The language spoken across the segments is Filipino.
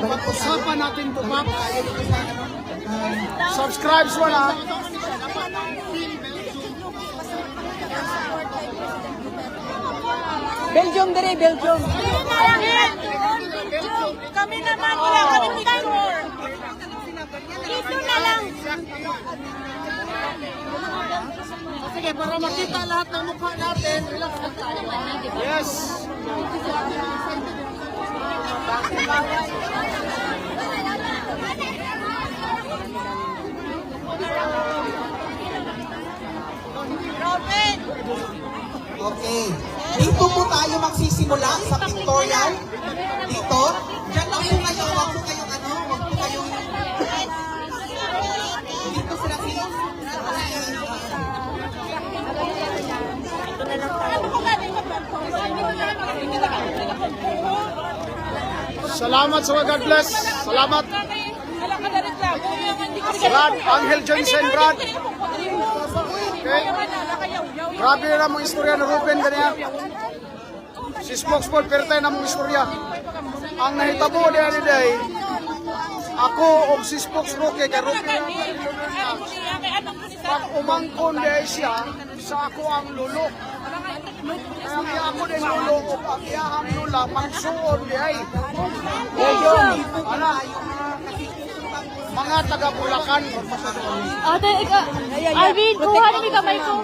Pag-usapan natin ito, ma'am. Subscribe wala. Belgium dire, Belgium. Kami naman, wala kami picture. Dito na lang. Sige, para makita lahat ng mukha natin. Yes. Okay. Dito po tayo magsisimula sa pictorial. Dito. Diyan lang po kayo. Huwag po kayong ano. Huwag po kayong... Dito sila Salamat sa God bless. Salamat. Brad, Angel Johnson, Brad. Okay. Grabe na mong istorya na Ruben ganyan. Si Spokesman, pero tayo na mong istorya. Ang nahitabo niya ni Day, ako o si Spokesman, kay Ruben pag umangkon niya siya, sa ako ang lulok. Kaya kaya ako din lulok o ang iyahang lula, magsuon niya. Mga taga-Bulacan. Ate, Alvin, kuha na may kamay ko.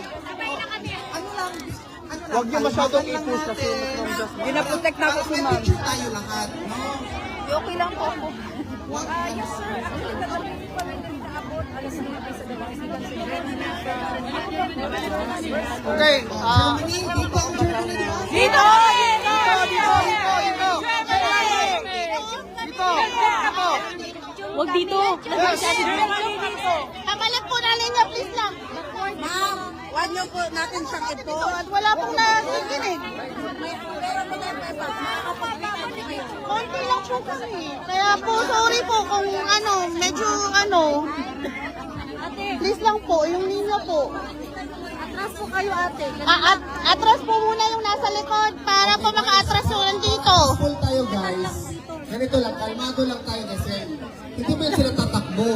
Huwag niyo masyadong i-push kasi Gina-protect na ako si ma'am. picture tayo lahat. No? Okay lang po ako. Yes, sir. okay, Dito ang Germany. Dito! Huwag dito. Kabalik po na ninyo, please lang. Ma'am, wag niyo po natin siyang ito. At wala pong nakikinig. Konti lang po kasi. Kaya po, sorry po kung ano, medyo ano. Please lang po, yung linya po. Atras po kayo, ate. Atras po muna yung nasa likod para po maka-atras yung nandito. Full tayo guys. Ganito lang, kalmado lang tayo kasi hindi mo yan sila tatakbo.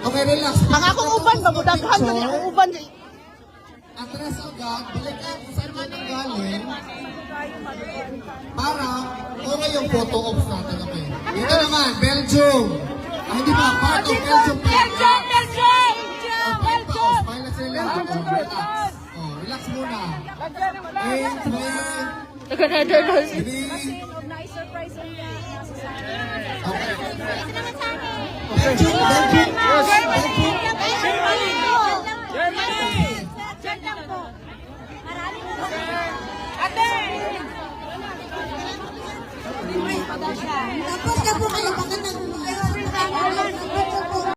Okay, relax. Ang akong uban, babudaghan kami ang uban. Atras agad, balik ka kung saan man ang galing. Para, okay yung photo ops natin, okay? Dito naman, Belgium. Hindi ba, part of Belgium. Belgium! Smile na sila. Relax. Relax muna. 8, 2, 3. Okay. Belgium, Belgium. Tapos na po kayo, baka nag